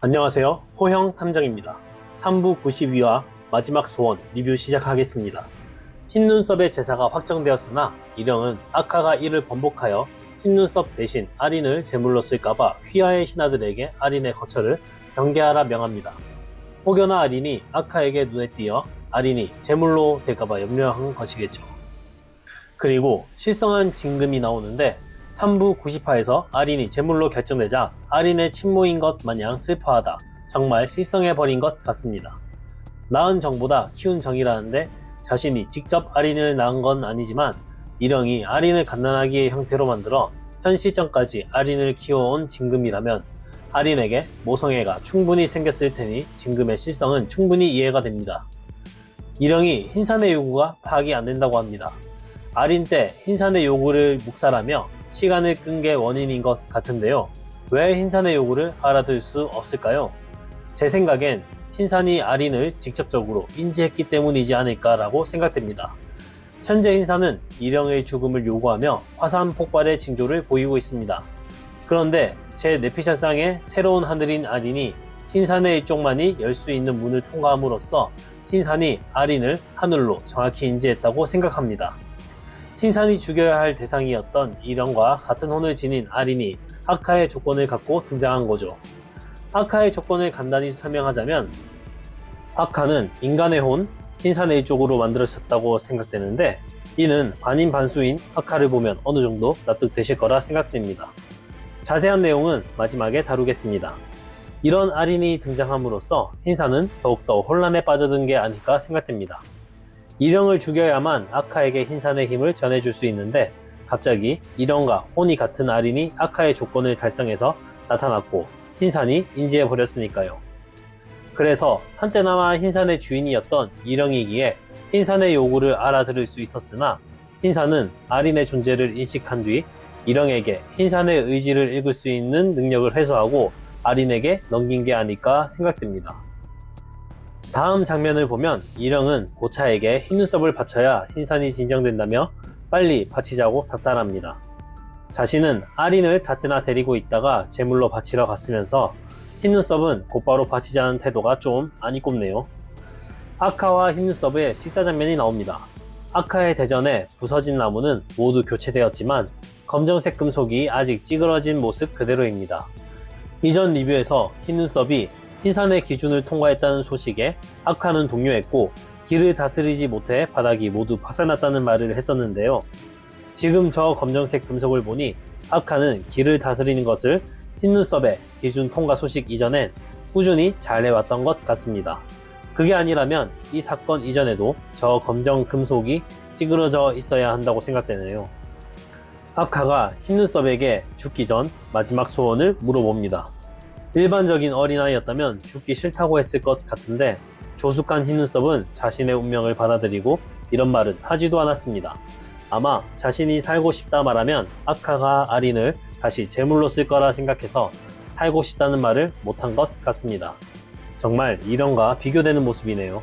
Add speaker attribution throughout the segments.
Speaker 1: 안녕하세요. 호형 탐정입니다. 3부 92화 마지막 소원 리뷰 시작하겠습니다. 흰눈썹의 제사가 확정되었으나 이령은 아카가 이를 번복하여 흰눈썹 대신 아린을 제물로 쓸까봐 휘하의 신하들에게 아린의 거처를 경계하라 명합니다. 혹여나 아린이 아카에게 눈에 띄어 아린이 제물로 될까봐 염려한 것이겠죠. 그리고 실성한 징금이 나오는데 3부 90화에서 아린이 제물로 결정되자 아린의 친모인 것 마냥 슬퍼하다. 정말 실성해버린 것 같습니다. 낳은 정보다 키운 정이라는데 자신이 직접 아린을 낳은 건 아니지만 이령이 아린을 갓난아기의 형태로 만들어 현 시점까지 아린을 키워온 징금이라면 아린에게 모성애가 충분히 생겼을 테니 징금의 실성은 충분히 이해가 됩니다. 이령이 흰산의 요구가 파악이 안 된다고 합니다. 아린 때 흰산의 요구를 묵살하며 시간을 끈 게 원인인 것 같은데요. 왜 흰산의 요구를 알아들 수 없을까요? 제 생각엔 흰산이 아린을 직접적으로 인지했기 때문이지 않을까라고 생각됩니다. 현재 흰산은 이령의 죽음을 요구하며 화산 폭발의 징조를 보이고 있습니다. 그런데 제 뇌피셜상의 새로운 하늘인 아린이 흰산의 이쪽만이 열 수 있는 문을 통과함으로써 흰산이 아린을 하늘로 정확히 인지했다고 생각합니다. 흰산이 죽여야 할 대상이었던 이령과 같은 혼을 지닌 아린이 아카의 조건을 갖고 등장한 거죠. 아카의 조건을 간단히 설명하자면 아카는 인간의 혼, 흰산의 쪽으로 만들어졌다고 생각되는데 이는 반인반수인 아카를 보면 어느 정도 납득되실 거라 생각됩니다. 자세한 내용은 마지막에 다루겠습니다. 이런 아린이 등장함으로써 흰산은 더욱더 혼란에 빠져든 게 아닐까 생각됩니다. 이령을 죽여야만 아카에게 흰산의 힘을 전해줄 수 있는데 갑자기 이령과 혼이 같은 아린이 아카의 조건을 달성해서 나타났고 흰산이 인지해버렸으니까요. 그래서 한때나마 흰산의 주인이었던 이령이기에 흰산의 요구를 알아들을 수 있었으나 흰산은 아린의 존재를 인식한 뒤 이령에게 흰산의 의지를 읽을 수 있는 능력을 회수하고 아린에게 넘긴 게 아닐까 생각됩니다. 다음 장면을 보면 이령은 고차에게 흰눈썹을 바쳐야 흰산이 진정된다며 빨리 바치자고 닥달합니다. 자신은 아린을 다스나 데리고 있다가 제물로 바치러 갔으면서 흰눈썹은 곧바로 바치자는 태도가 좀 안이 꼽네요. 아카와 흰눈썹의 식사 장면이 나옵니다. 아카의 대전에 부서진 나무는 모두 교체되었지만 검정색 금속이 아직 찌그러진 모습 그대로입니다. 이전 리뷰에서 흰눈썹이 흰산의 기준을 통과했다는 소식에 아카는 동요했고 길을 다스리지 못해 바닥이 모두 파산났다는 말을 했었는데요. 지금 저 검정색 금속을 보니 아카는 길을 다스리는 것을 흰눈썹의 기준 통과 소식 이전엔 꾸준히 잘 해왔던 것 같습니다. 그게 아니라면 이 사건 이전에도 저 검정 금속이 찌그러져 있어야 한다고 생각되네요. 아카가 흰눈썹에게 죽기 전 마지막 소원을 물어봅니다. 일반적인 어린아이였다면 죽기 싫다고 했을 것 같은데 조숙한 흰눈썹은 자신의 운명을 받아들이고 이런 말은 하지도 않았습니다. 아마 자신이 살고 싶다 말하면 아카가 아린을 다시 제물로 쓸 거라 생각해서 살고 싶다는 말을 못한 것 같습니다. 정말 이령과 비교되는 모습이네요.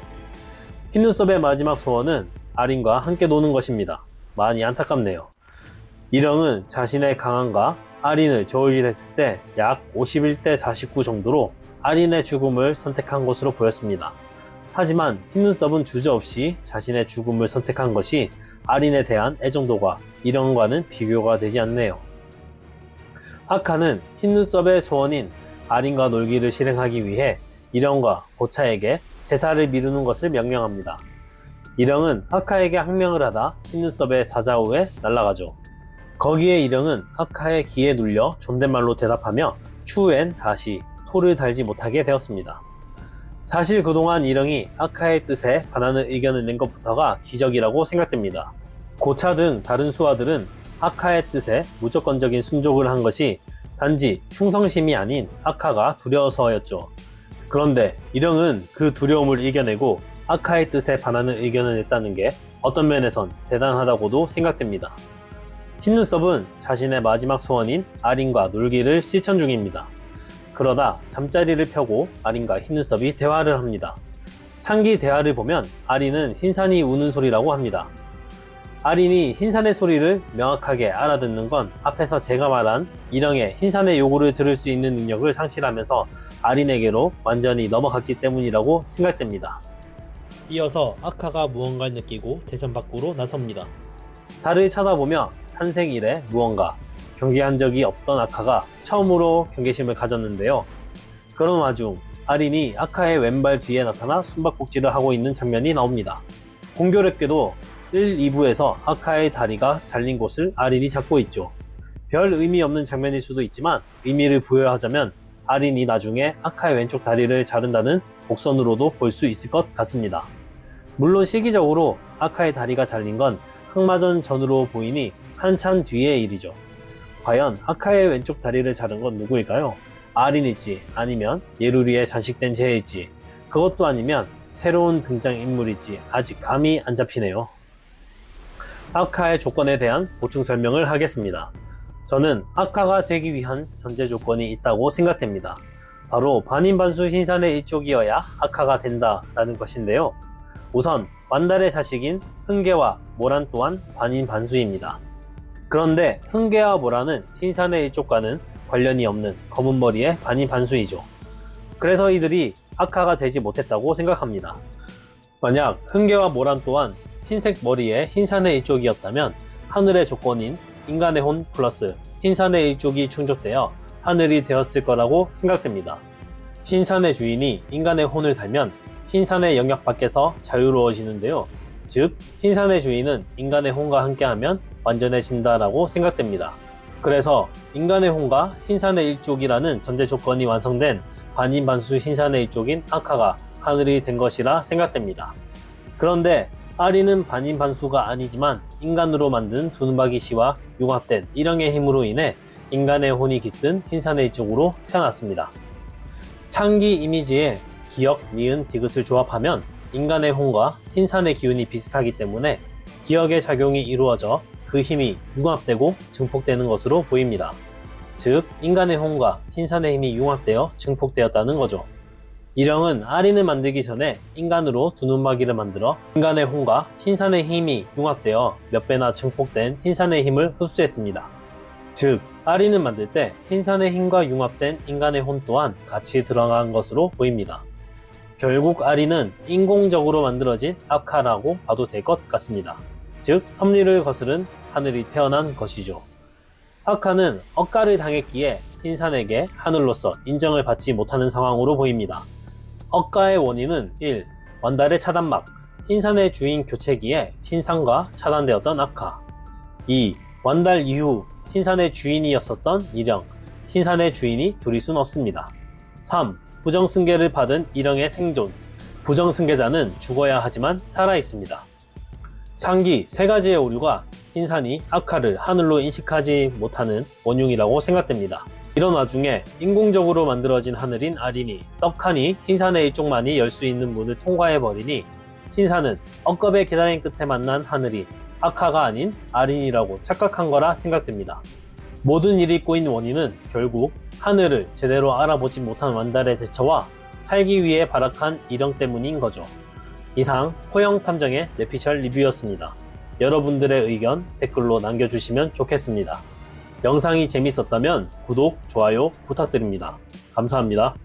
Speaker 1: 흰눈썹의 마지막 소원은 아린과 함께 노는 것입니다. 많이 안타깝네요. 이령은 자신의 강함과 아린을 저울질했을 때 약 51대 49 정도로 아린의 죽음을 선택한 것으로 보였습니다. 하지만 흰눈썹은 주저없이 자신의 죽음을 선택한 것이 아린에 대한 애정도가 이령과는 비교가 되지 않네요. 아카는 흰눈썹의 소원인 아린과 놀기를 실행하기 위해 이령과 고차에게 제사를 미루는 것을 명령합니다. 이령은 아카에게 항명을 하다 흰눈썹의 사자후에 날아가죠. 거기에 이령은 아카의 기에 눌려 존댓말로 대답하며 추후엔 다시 토를 달지 못하게 되었습니다. 사실 그동안 이령이 아카의 뜻에 반하는 의견을 낸 것부터가 기적이라고 생각됩니다. 고차 등 다른 수하들은 아카의 뜻에 무조건적인 순종을 한 것이 단지 충성심이 아닌 아카가 두려워서였죠. 그런데 이령은 그 두려움을 이겨내고 아카의 뜻에 반하는 의견을 냈다는 게 어떤 면에선 대단하다고도 생각됩니다. 흰눈썹은 자신의 마지막 소원인 아린과 놀기를 실천 중입니다. 그러다 잠자리를 펴고 아린과 흰눈썹이 대화를 합니다. 상기 대화를 보면 아린은 흰산이 우는 소리라고 합니다. 아린이 흰산의 소리를 명확하게 알아듣는 건 앞에서 제가 말한 일영의 흰산의 요구를 들을 수 있는 능력을 상실하면서 아린에게로 완전히 넘어갔기 때문이라고 생각됩니다. 이어서 아카가 무언가를 느끼고 대전 밖으로 나섭니다. 달을 쳐다보며 탄생 이래 무언가 경계한 적이 없던 아카가 처음으로 경계심을 가졌는데요. 그런 와중 아린이 아카의 왼발 뒤에 나타나 숨바꼭질을 하고 있는 장면이 나옵니다. 공교롭게도 1, 2부에서 아카의 다리가 잘린 곳을 아린이 잡고 있죠. 별 의미 없는 장면일 수도 있지만 의미를 부여하자면 아린이 나중에 아카의 왼쪽 다리를 자른다는 복선으로도 볼 수 있을 것 같습니다. 물론 시기적으로 아카의 다리가 잘린 건 항마전 전으로 보이니 한참 뒤의 일이죠. 과연 아카의 왼쪽 다리를 자른 건 누구일까요? 아린일지 아니면 예루리에 잠식된 쟤일지 그것도 아니면 새로운 등장인물일지 아직 감이 안 잡히네요. 아카의 조건에 대한 보충 설명을 하겠습니다. 저는 아카가 되기 위한 전제 조건이 있다고 생각됩니다. 바로 반인반수 흰산의 일족이어야 아카가 된다라는 것인데요. 우선 완달의 자식인 흥계와 모란 또한 반인반수입니다. 그런데 흥계와 모란은 흰산의 일족과는 관련이 없는 검은 머리의 반인반수이죠. 그래서 이들이 아카가 되지 못했다고 생각합니다. 만약 흥계와 모란 또한 흰색 머리의 흰산의 일족이었다면 하늘의 조건인 인간의 혼 플러스 흰산의 일족이 충족되어 하늘이 되었을 거라고 생각됩니다. 흰산의 주인이 인간의 혼을 달면 흰산의 영역 밖에서 자유로워지는데요. 즉 흰산의 주인은 인간의 혼과 함께하면 완전해진다라고 생각됩니다. 그래서 인간의 혼과 흰산의 일족이라는 전제 조건이 완성된 반인반수 흰산의 일족인 아카가 하늘이 된 것이라 생각됩니다. 그런데 아린은 반인반수가 아니지만 인간으로 만든 두누마기 씨와 융합된 일영의 힘으로 인해 인간의 혼이 깃든 흰산의 일족으로 태어났습니다. 상기 이미지에 기역, 니은, 디귿을 조합하면 인간의 혼과 흰산의 기운이 비슷하기 때문에 기역의 작용이 이루어져 그 힘이 융합되고 증폭되는 것으로 보입니다. 즉 인간의 혼과 흰산의 힘이 융합되어 증폭되었다는 거죠. 일영은 아린을 만들기 전에 인간으로 두누마기를 만들어 인간의 혼과 흰산의 힘이 융합되어 몇 배나 증폭된 흰산의 힘을 흡수했습니다. 즉 아린을 만들 때 흰산의 힘과 융합된 인간의 혼 또한 같이 들어간 것으로 보입니다. 결국 아린은 인공적으로 만들어진 아카라고 봐도 될 것 같습니다. 즉 섭리를 거스른 하늘이 태어난 것이죠. 아카는 억가를 당했기에 흰산에게 하늘로서 인정을 받지 못하는 상황으로 보입니다. 억가의 원인은 1. 완달의 차단막, 흰산의 주인 교체기에 흰산과 차단되었던 아카. 2. 완달 이후 흰산의 주인이었었던 일영, 흰산의 주인이 둘일 순 없습니다. 3. 부정승계를 받은 일영의 생존, 부정승계자는 죽어야 하지만 살아있습니다. 상기 세 가지의 오류가 흰산이 아카를 하늘로 인식하지 못하는 원흉이라고 생각됩니다. 이런 와중에 인공적으로 만들어진 하늘인 아린이 떡하니 흰산의 일족만이 열 수 있는 문을 통과해버리니 흰산은 억겁의 기다림 끝에 만난 하늘이 아카가 아닌 아린이라고 착각한 거라 생각됩니다. 모든 일이 꼬인 원인은 결국 하늘을 제대로 알아보지 못한 완달의 대처와 살기 위해 발악한 일영 때문인 거죠. 이상 호영탐정의 뇌피셜 리뷰였습니다. 여러분들의 의견 댓글로 남겨주시면 좋겠습니다. 영상이 재밌었다면 구독, 좋아요 부탁드립니다. 감사합니다.